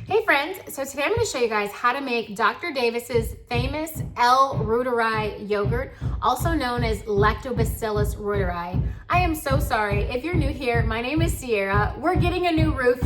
Hey friends, so today I'm going to show you guys how to make Dr. Davis's famous L-reuteri yogurt, also known as Lactobacillus reuteri. I am so sorry. If you're new here, my name is Sierra. We're getting a new roof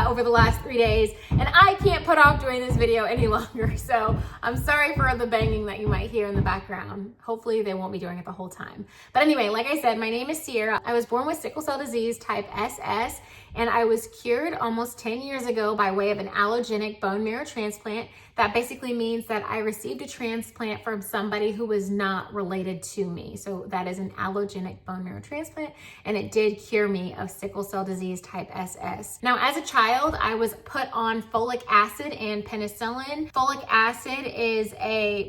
over the last 3 days, and I can't put off doing this video any longer, so I'm sorry for the banging that you might hear in the background. Hopefully they won't be doing it the whole time. But anyway, like I said, my name is Sierra. I was born with sickle cell disease type SS, and I was cured almost 10 years ago by way of an allogenic bone marrow transplant. That basically means that I received a transplant from somebody who was not related to me. So that is an allogenic bone marrow transplant, and it did cure me of sickle cell disease type SS. Now, as a child, I was put on folic acid and penicillin. Folic acid is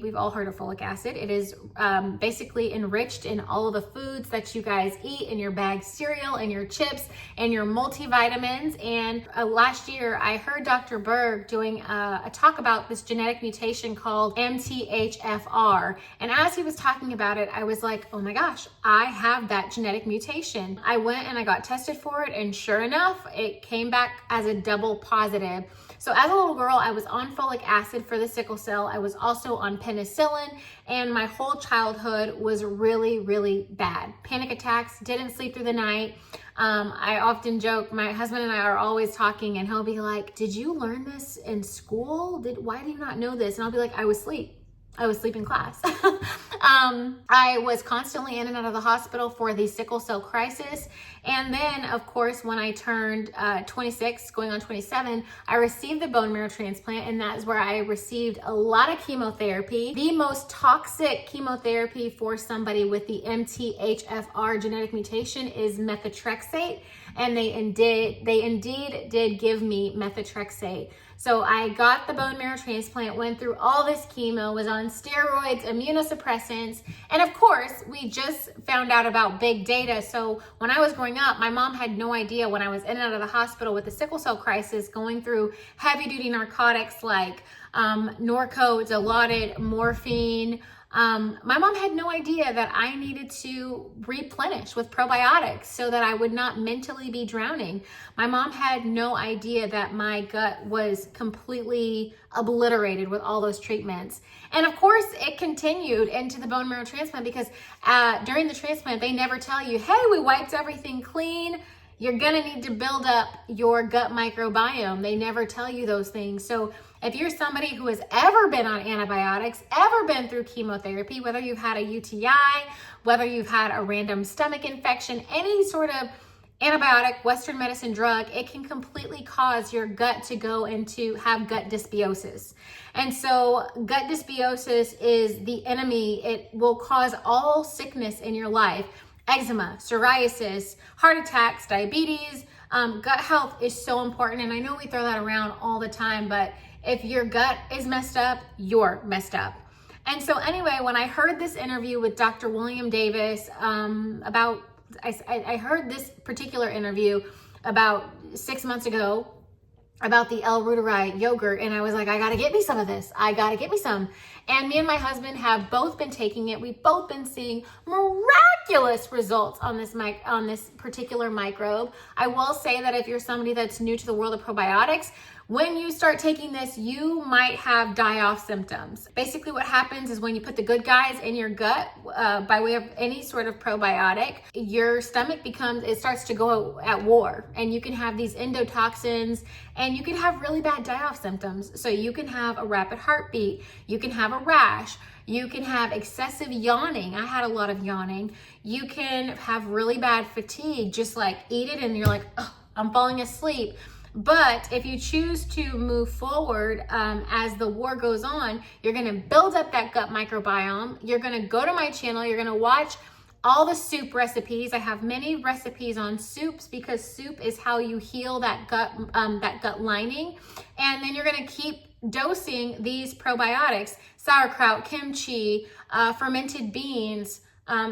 we've all heard of folic acid. It is basically enriched in all of the foods that you guys eat, in your bagged cereal, and your chips, and your multivitamins. And last year, I heard Dr. Berg doing a talk about this genetic mutation called MTHFR. And as he was talking about it, I was like, oh my gosh, I have that genetic mutation. I went and I got tested for it, and sure enough, it came back as a double positive. So as a little girl, I was on folic acid for the sickle cell. I was also on penicillin, and my whole childhood was really, really bad. Panic attacks, didn't sleep through the night. I often joke, my husband and I are always talking, and he'll be like, did you learn this in school? Why do you not know this? And I'll be like, I was asleep in class. I was constantly in and out of the hospital for the sickle cell crisis. And then, of course, when I turned 26, going on 27, I received the bone marrow transplant, and that's where I received a lot of chemotherapy. The most toxic chemotherapy for somebody with the MTHFR genetic mutation is methotrexate, and they indeed did give me methotrexate. So I got the bone marrow transplant, went through all this chemo, was on steroids, immunosuppressants, and of course, we just found out about big data. So when I was growing up, my mom had no idea when I was in and out of the hospital with the sickle cell crisis, going through heavy duty narcotics like Norco, Dilaudid, morphine. My mom had no idea that I needed to replenish with probiotics so that I would not mentally be drowning. My mom had no idea that my gut was completely obliterated with all those treatments. And of course, it continued into the bone marrow transplant because during the transplant, they never tell you, hey, we wiped everything clean. You're gonna need to build up your gut microbiome. They never tell you those things. So if you're somebody who has ever been on antibiotics, ever been through chemotherapy, whether you've had a UTI, whether you've had a random stomach infection, any sort of antibiotic, Western medicine drug, it can completely cause your gut to go into have gut dysbiosis. And so gut dysbiosis is the enemy. It will cause all sickness in your life. Eczema, psoriasis, heart attacks, diabetes. Gut health is so important. And I know we throw that around all the time, but if your gut is messed up, you're messed up. And so anyway, when I heard this interview with Dr. William Davis I heard this particular interview about 6 months ago about the L-reuteri yogurt, and I was like, I gotta get me some of this. I gotta get me some. And me and my husband have both been taking it. We've both been seeing miraculous results on this particular microbe. I will say that if you're somebody that's new to the world of probiotics, when you start taking this, you might have die-off symptoms. Basically what happens is when you put the good guys in your gut by way of any sort of probiotic, your stomach starts to go at war, and you can have these endotoxins, and you can have really bad die-off symptoms. So you can have a rapid heartbeat, you can have a rash, you can have excessive yawning. I had a lot of yawning. You can have really bad fatigue, just like eat it and you're like, oh, I'm falling asleep. But if you choose to move forward as the war goes on, you're gonna build up that gut microbiome. You're gonna go to my channel, you're gonna watch all the soup recipes. I have many recipes on soups because soup is how you heal that gut lining. And then you're gonna keep dosing these probiotics, sauerkraut, kimchi, fermented beans.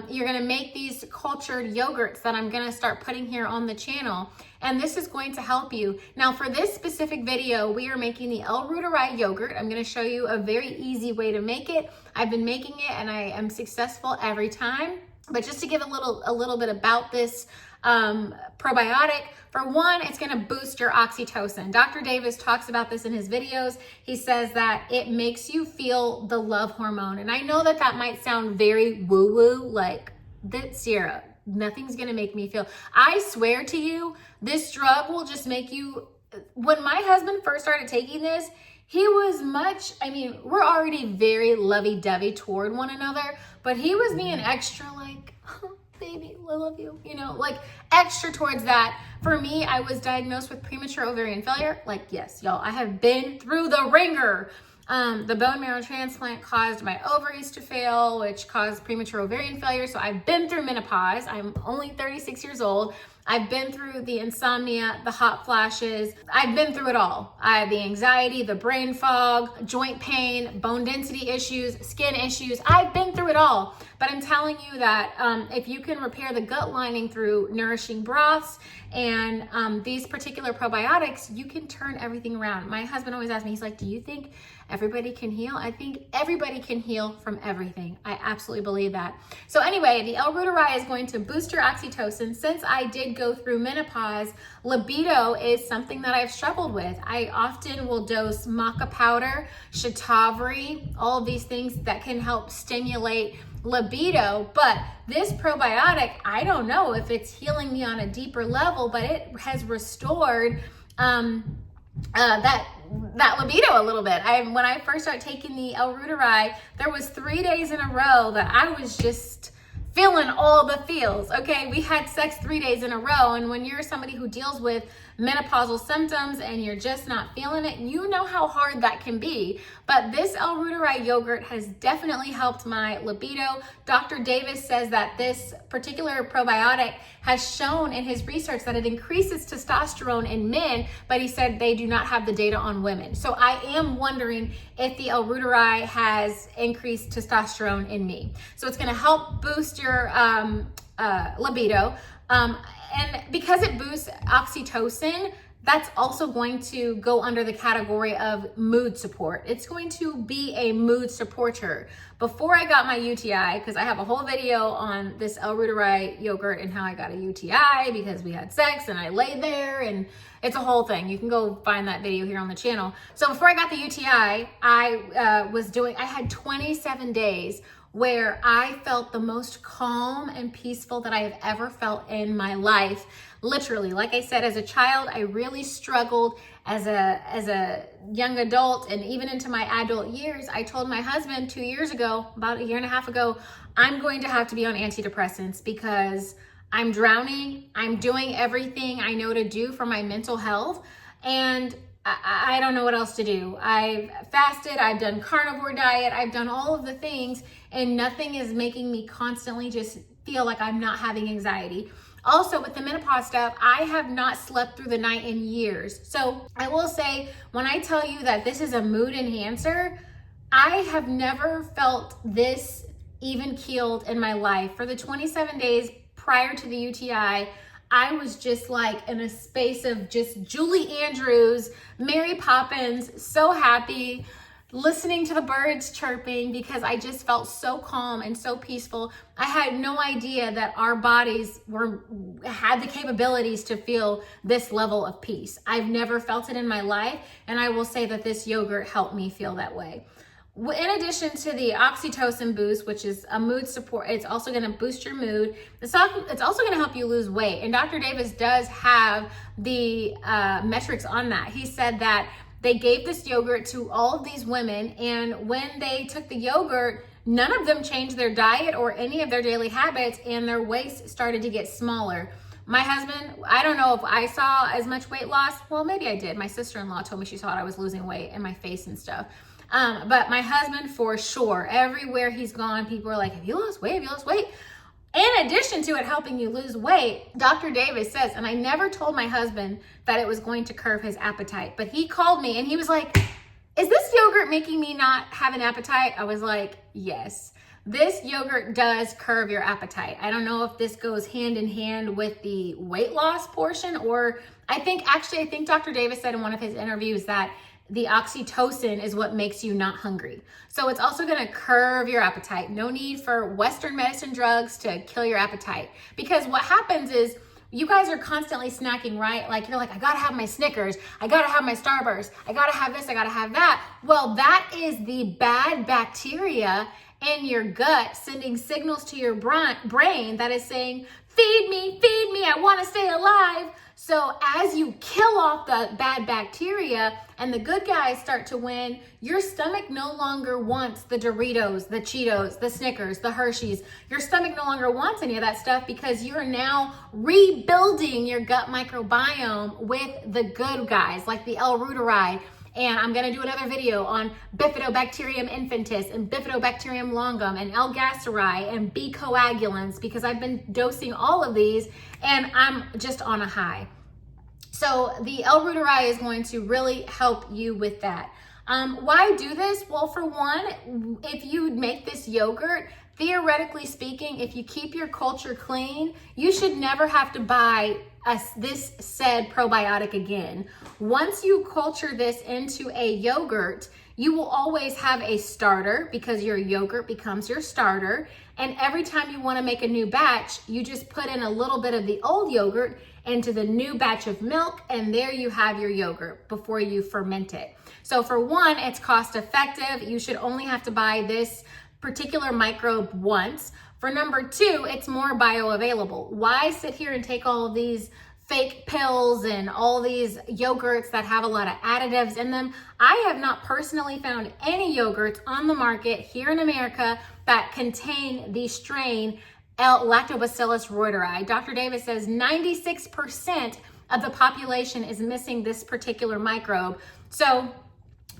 You're gonna make these cultured yogurts that I'm gonna start putting here on the channel, and this is going to help you. Now for this specific video, we are making the L-reuteri yogurt. I'm gonna show you a very easy way to make it. I've been making it and I am successful every time. But just to give a little bit about this probiotic, for one, it's going to boost your oxytocin. Dr. Davis talks about this in his videos. He says that it makes you feel the love hormone. And I know that that might sound very woo-woo, like, Sierra, nothing's going to make me feel. I swear to you, this drug will just make you. When my husband first started taking this, he was much, I mean, we're already very lovey-dovey toward one another, but he was being extra like, oh, baby, I love you, you know, like extra towards that. For me, I was diagnosed with premature ovarian failure. Like, yes, y'all, I have been through the ringer. The bone marrow transplant caused my ovaries to fail, which caused premature ovarian failure. So I've been through menopause. I'm only 36 years old. I've been through the insomnia, the hot flashes. I've been through it all. I had the anxiety, the brain fog, joint pain, bone density issues, skin issues. I've been through it all. But I'm telling you that if you can repair the gut lining through nourishing broths and these particular probiotics, you can turn everything around. My husband always asks me, he's like, do you think everybody can heal? I think everybody can heal from everything. I absolutely believe that. So anyway, the L-reuteri is going to boost your oxytocin. Since I did go through menopause, libido is something that I've struggled with. I often will dose maca powder, shatavari, all of these things that can help stimulate libido. But this probiotic, I don't know if it's healing me on a deeper level, but it has restored that libido a little bit. When I first started taking the L-reuteri, there was 3 days in a row that I was just feeling all the feels. Okay, we had sex 3 days in a row, and when you're somebody who deals with menopausal symptoms and you're just not feeling it, you know how hard that can be. But this L-reuteri yogurt has definitely helped my libido. Dr. Davis says that this particular probiotic has shown in his research that it increases testosterone in men, but he said they do not have the data on women. So I am wondering if the L-reuteri has increased testosterone in me. So it's going to help boost your libido. And because it boosts oxytocin, that's also going to go under the category of mood support. It's going to be a mood supporter. Before I got my UTI, because I have a whole video on this L-reuteri yogurt and how I got a UTI because we had sex and I laid there, and it's a whole thing. You can go find that video here on the channel. So before I got the UTI, I had 27 days where I felt the most calm and peaceful that I have ever felt in my life. Literally, like I said, as a child, I really struggled. As a young adult and even into my adult years, I told my husband 2 years ago, about a year and a half ago, I'm going to have to be on antidepressants because I'm drowning. I'm doing everything I know to do for my mental health, and I don't know what else to do. I've fasted, I've done carnivore diet, I've done all of the things, and nothing is making me constantly just feel like I'm not having anxiety. Also, with the menopause stuff, I have not slept through the night in years. So I will say, when I tell you that this is a mood enhancer, I have never felt this even keeled in my life. For the 27 days prior to the UTI, I was just like in a space of just Julie Andrews, Mary Poppins, so happy, listening to the birds chirping because I just felt so calm and so peaceful. I had no idea that our bodies had the capabilities to feel this level of peace. I've never felt it in my life, and I will say that this yogurt helped me feel that way. In addition to the oxytocin boost, which is a mood support, it's also going to boost your mood. It's also going to help you lose weight. And Dr. Davis does have the metrics on that. He said that they gave this yogurt to all of these women, and when they took the yogurt, none of them changed their diet or any of their daily habits, and their waists started to get smaller. My husband, I don't know if I saw as much weight loss. Well, maybe I did. My sister-in-law told me she thought I was losing weight in my face and stuff. But my husband, for sure, everywhere he's gone, people are like, have you lost weight? Have you lost weight? In addition to it helping you lose weight, Dr. Davis says, and I never told my husband that it was going to curb his appetite, but he called me and he was like, is this yogurt making me not have an appetite? I was like, yes. This yogurt does curb your appetite. I don't know if this goes hand in hand with the weight loss portion, or I think Dr. Davis said in one of his interviews that the oxytocin is what makes you not hungry. So it's also gonna curb your appetite. No need for Western medicine drugs to kill your appetite. Because what happens is you guys are constantly snacking, right? Like you're like, I gotta have my Snickers, I gotta have my Starburst, I gotta have this, I gotta have that. Well, that is the bad bacteria in your gut sending signals to your brain that is saying, feed me, I wanna stay alive. So as you kill off the bad bacteria and the good guys start to win, your stomach no longer wants the Doritos, the Cheetos, the Snickers, the Hershey's. Your stomach no longer wants any of that stuff because you're now rebuilding your gut microbiome with the good guys like the L-reuteri. And I'm gonna do another video on Bifidobacterium infantis and Bifidobacterium longum and L-gasseri and B coagulans because I've been dosing all of these and I'm just on a high. So the L-reuteri is going to really help you with that. Why do this? Well, for one, if you make this yogurt, theoretically speaking, if you keep your culture clean, you should never have to buy this said probiotic again. Once you culture this into a yogurt, you will always have a starter because your yogurt becomes your starter. And every time you want to make a new batch, you just put in a little bit of the old yogurt into the new batch of milk, and there you have your yogurt before you ferment it. So for one, it's cost effective. You should only have to buy this particular microbe once. For number two, it's more bioavailable. Why sit here and take all of these fake pills and all these yogurts that have a lot of additives in them? I have not personally found any yogurts on the market here in America that contain the strain Lactobacillus reuteri. Dr. Davis says 96% of the population is missing this particular microbe. So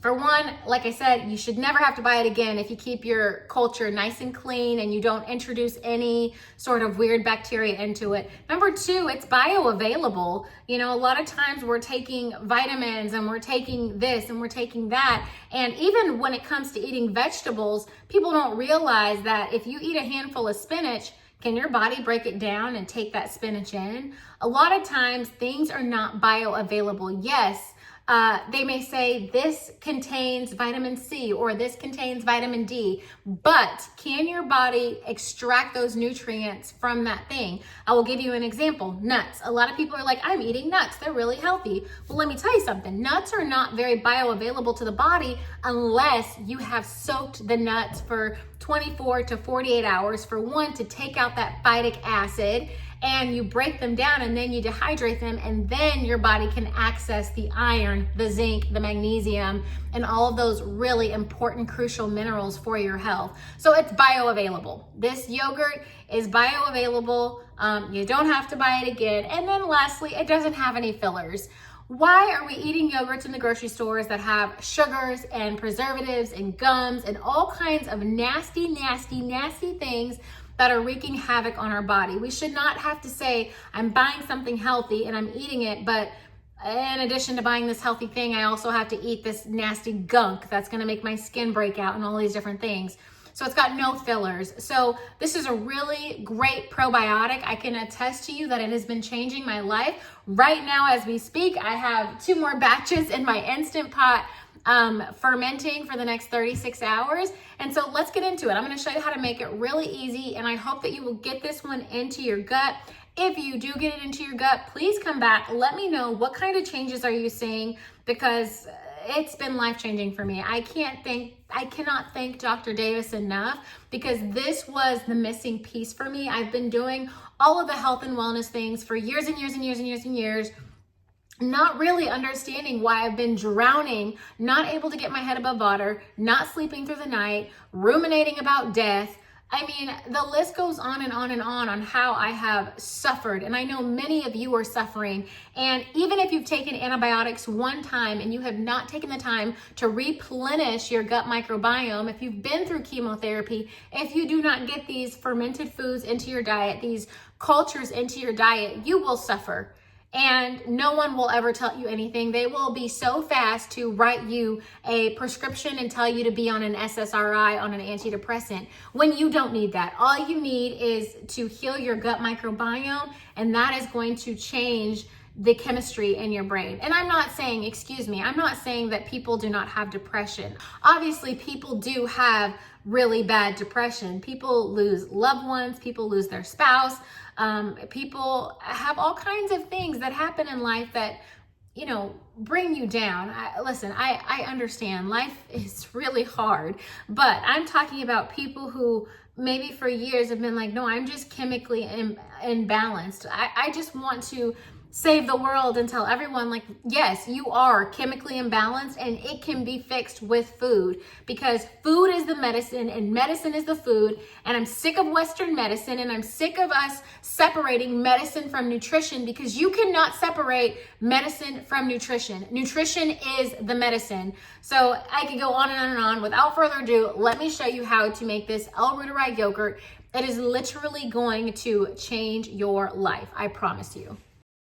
for one, like I said, you should never have to buy it again if you keep your culture nice and clean and you don't introduce any sort of weird bacteria into it. Number two, it's bioavailable. You know, a lot of times we're taking vitamins and we're taking this and we're taking that. And even when it comes to eating vegetables, people don't realize that if you eat a handful of spinach, can your body break it down and take that spinach in? A lot of times things are not bioavailable. Yes, they may say this contains vitamin C or this contains vitamin D, but can your body extract those nutrients from that thing? I will give you an example. Nuts. A lot of people are like, I'm eating nuts. They're really healthy. Well, let me tell you something. Nuts are not very bioavailable to the body unless you have soaked the nuts for 24 to 48 hours for one, to take out that phytic acid, and you break them down and then you dehydrate them, and then your body can access the iron, the zinc, the magnesium, and all of those really important, crucial minerals for your health. So it's bioavailable. This yogurt is bioavailable. You don't have to buy it again. And then lastly, it doesn't have any fillers. Why are we eating yogurts in the grocery stores that have sugars and preservatives and gums and all kinds of nasty, nasty, nasty things that are wreaking havoc on our body? We should not have to say, I'm buying something healthy and I'm eating it, but in addition to buying this healthy thing, I also have to eat this nasty gunk that's gonna make my skin break out and all these different things. So it's got no fillers. So this is a really great probiotic. I can attest to you that it has been changing my life. Right now, as we speak, I have 2 more batches in my Instant Pot fermenting for the next 36 hours. And so let's get into it. I'm gonna show you how to make it really easy, and I hope that you will get this one into your gut. If you do get it into your gut, please come back. Let me know what kind of changes are you seeing, because it's been life-changing for me. I cannot thank Dr. Davis enough, because this was the missing piece for me. I've been doing all of the health and wellness things for years and years and years and years and years, not really understanding why I've been drowning, not able to get my head above water, not sleeping through the night, ruminating about death. I mean, the list goes on and on and on how I have suffered. And I know many of you are suffering. And even if you've taken antibiotics one time and you have not taken the time to replenish your gut microbiome, if you've been through chemotherapy, if you do not get these fermented foods into your diet, these cultures into your diet, you will suffer. And no one will ever tell you anything. They will be so fast to write you a prescription and tell you to be on an SSRI, on an antidepressant, when you don't need that. All you need is to heal your gut microbiome, and that is going to change the chemistry in your brain. And I'm not saying, excuse me, I'm not saying that people do not have depression. Obviously, people do have really bad depression. People lose loved ones, people lose their spouse, people have all kinds of things that happen in life that, you know, bring you down. I understand life is really hard, but I'm talking about people who maybe for years have been like, no, I'm just chemically imbalanced. I just want to save the world and tell everyone, like, yes, you are chemically imbalanced and it can be fixed with food, because food is the medicine and medicine is the food. And I'm sick of Western medicine, and I'm sick of us separating medicine from nutrition, because you cannot separate medicine from nutrition. Nutrition is the medicine. So I could go on and on and on. Without further ado, let me show you how to make this L-reuteri yogurt. It is literally going to change your life. I promise you.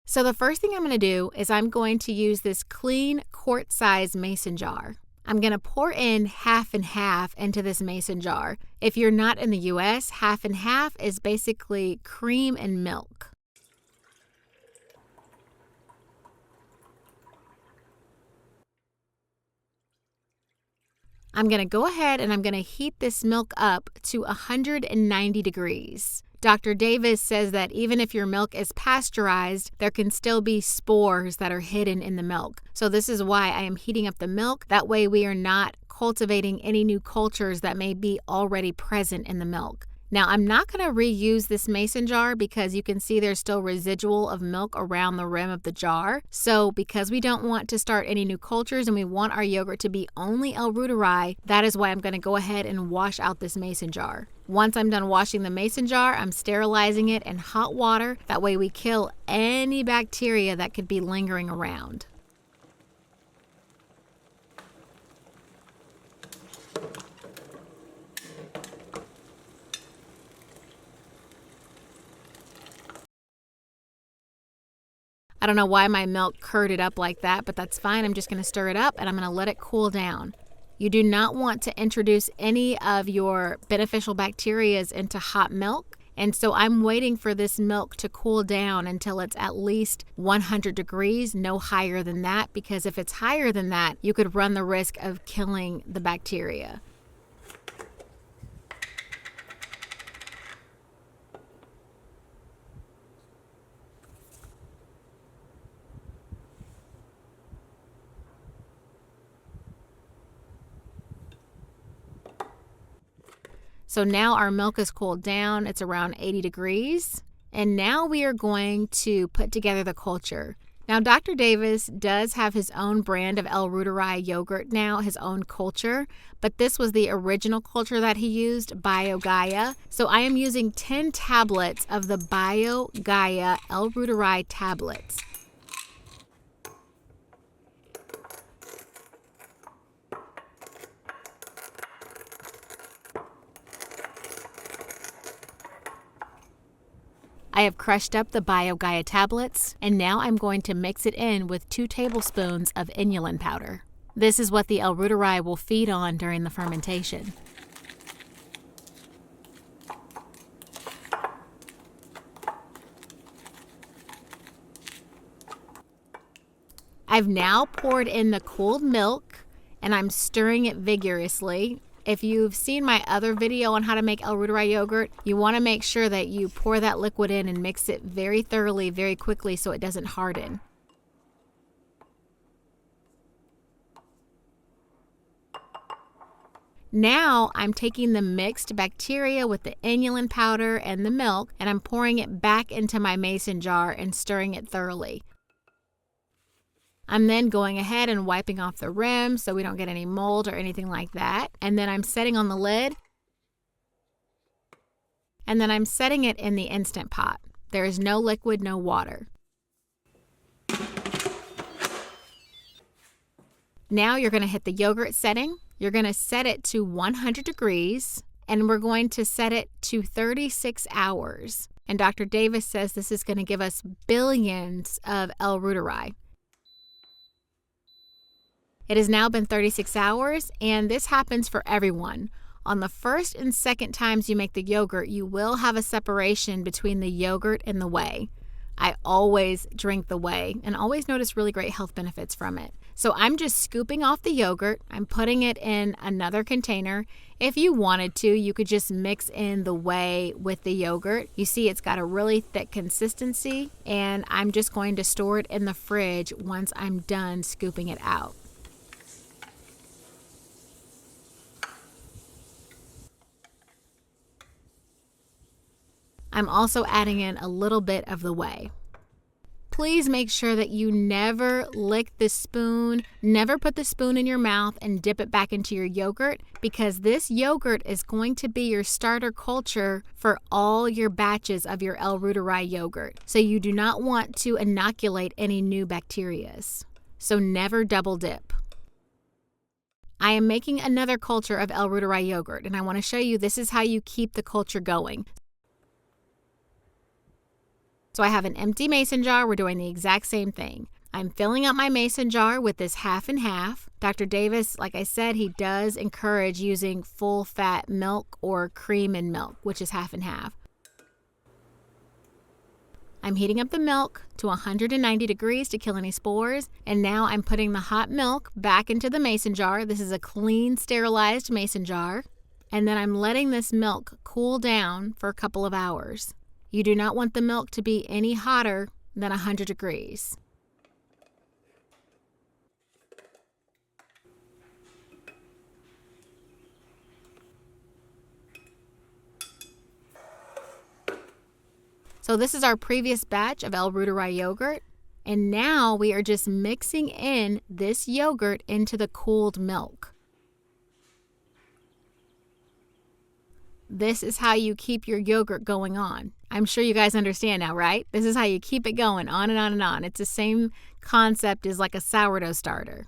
So the first thing I'm going to do is I'm going to use this clean quart-size mason jar. I'm going to pour in half and half into this mason jar. If you're not in the US, half and half is basically cream and milk. I'm going to go ahead and I'm going to heat this milk up to 190 degrees. Dr. Davis says that even if your milk is pasteurized, there can still be spores that are hidden in the milk. So this is why I am heating up the milk. That way we are not cultivating any new cultures that may be already present in the milk. Now, I'm not going to reuse this mason jar because you can see there's still residual of milk around the rim of the jar. So because we don't want to start any new cultures and we want our yogurt to be only L-reuteri, that is why I'm going to go ahead and wash out this mason jar. Once I'm done washing the mason jar, I'm sterilizing it in hot water. That way we kill any bacteria that could be lingering around. I don't know why my milk curded up like that, but that's fine. I'm just going to stir it up and I'm going to let it cool down. You do not want to introduce any of your beneficial bacteria into hot milk. And so I'm waiting for this milk to cool down until it's at least 100 degrees, no higher than that, because if it's higher than that, you could run the risk of killing the bacteria. So now our milk is cooled down. It's around 80 degrees. And now we are going to put together the culture. Now, Dr. Davis does have his own brand of L-reuteri yogurt now, his own culture, but this was the original culture that he used, BioGaia. So I am using 10 tablets of the BioGaia L-reuteri tablets. I have crushed up the BioGaia tablets, and now I'm going to mix it in with 2 tablespoons of inulin powder. This is what the L-reuteri will feed on during the fermentation. I've now poured in the cooled milk, and I'm stirring it vigorously. If you've seen my other video on how to make L-reuteri yogurt, you want to make sure that you pour that liquid in and mix it very thoroughly, very quickly so it doesn't harden. Now I'm taking the mixed bacteria with the inulin powder and the milk, and I'm pouring it back into my mason jar and stirring it thoroughly. I'm then going ahead and wiping off the rim so we don't get any mold or anything like that. And then I'm setting on the lid. And then I'm setting it in the Instant Pot. There is no liquid, no water. Now you're going to hit the yogurt setting. You're going to set it to 100 degrees. And we're going to set it to 36 hours. And Dr. Davis says this is going to give us billions of L-reuteri. It has now been 36 hours, and this happens for everyone. On the first and second times you make the yogurt, you will have a separation between the yogurt and the whey. I always drink the whey and always notice really great health benefits from it. So I'm just scooping off the yogurt. I'm putting it in another container. If you wanted to, you could just mix in the whey with the yogurt. You see it's got a really thick consistency, and I'm just going to store it in the fridge once I'm done scooping it out. I'm also adding in a little bit of the whey. Please make sure that you never lick the spoon, never put the spoon in your mouth and dip it back into your yogurt, because this yogurt is going to be your starter culture for all your batches of your L-reuteri yogurt. So you do not want to inoculate any new bacteria. So never double dip. I am making another culture of L-reuteri yogurt, and I want to show you this is how you keep the culture going. So I have an empty mason jar. We're doing the exact same thing. I'm filling up my mason jar with this half and half. Dr. Davis, like I said, he does encourage using full fat milk or cream and milk, which is half and half. I'm heating up the milk to 190 degrees to kill any spores. And now I'm putting the hot milk back into the mason jar. This is a clean, sterilized mason jar. And then I'm letting this milk cool down for a couple of hours. You do not want the milk to be any hotter than 100 degrees. So this is our previous batch of L-reuteri yogurt, and now we are just mixing in this yogurt into the cooled milk. This is how you keep your yogurt going on. I'm sure you guys understand now, right? This is how you keep it going on and on and on. It's the same concept as like a sourdough starter.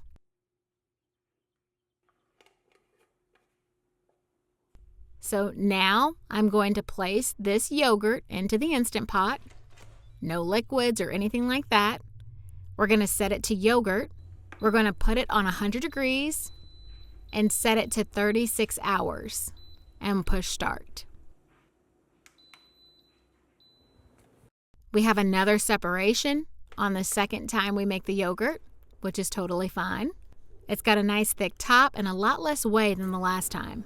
So now I'm going to place this yogurt into the Instant Pot. No liquids or anything like that. We're going to set it to yogurt. We're going to put it on 100 degrees and set it to 36 hours. And push start. We have another separation on the second time we make the yogurt, which is totally fine. It's got a nice thick top and a lot less whey than the last time.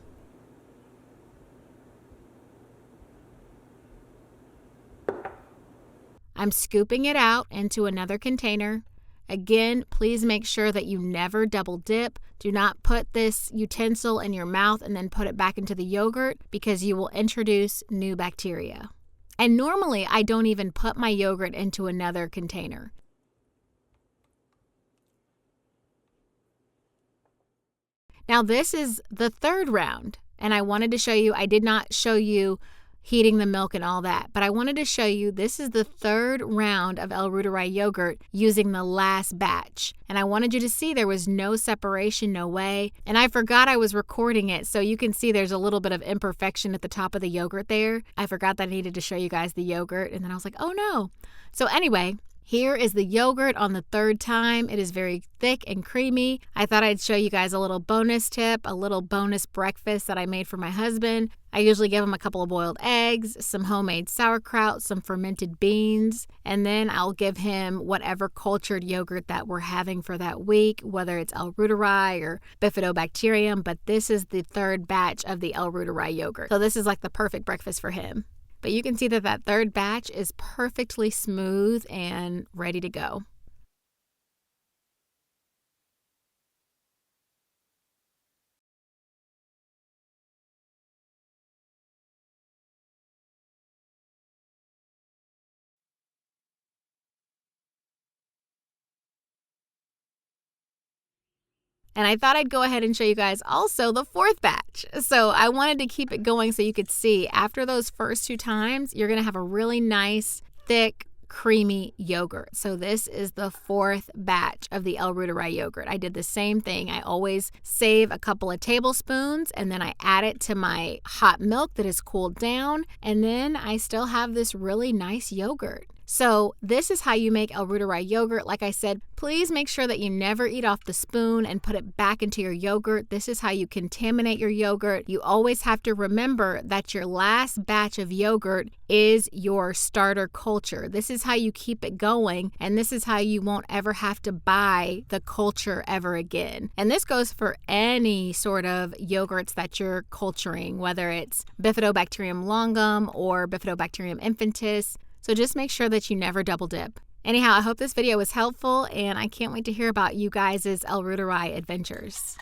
I'm scooping it out into another container. Again, please make sure that you never double dip. Do not put this utensil in your mouth and then put it back into the yogurt, because you will introduce new bacteria. And normally I don't even put my yogurt into another container. Now this is the third round, and I wanted to show you, I did not show you heating the milk and all that, but I wanted to show you this is the third round of L-reuteri yogurt using the last batch. And I wanted you to see there was no separation, no way. And I forgot I was recording it, so you can see there's a little bit of imperfection at the top of the yogurt there. I forgot that I needed to show you guys the yogurt, and then I was like, oh no. So anyway, here is the yogurt on the third time. It is very thick and creamy. I thought I'd show you guys a little bonus tip, a little bonus breakfast that I made for my husband. I usually give him a couple of boiled eggs, some homemade sauerkraut, some fermented beans, and then I'll give him whatever cultured yogurt that we're having for that week, whether it's L-reuteri or bifidobacterium, but this is the third batch of the L-reuteri yogurt. So this is like the perfect breakfast for him. But you can see that that third batch is perfectly smooth and ready to go. And I thought I'd go ahead and show you guys also the fourth batch. So I wanted to keep it going so you could see after those first two times, you're going to have a really nice, thick, creamy yogurt. So this is the fourth batch of the L-reuteri yogurt. I did the same thing. I always save a couple of tablespoons and then I add it to my hot milk that is cooled down. And then I still have this really nice yogurt. So this is how you make El Reuteri yogurt. Like I said, please make sure that you never eat off the spoon and put it back into your yogurt. This is how you contaminate your yogurt. You always have to remember that your last batch of yogurt is your starter culture. This is how you keep it going, and this is how you won't ever have to buy the culture ever again. And this goes for any sort of yogurts that you're culturing, whether it's Bifidobacterium longum or Bifidobacterium infantis. So just make sure that you never double dip. Anyhow, I hope this video was helpful, and I can't wait to hear about you guys' El Reuteri adventures.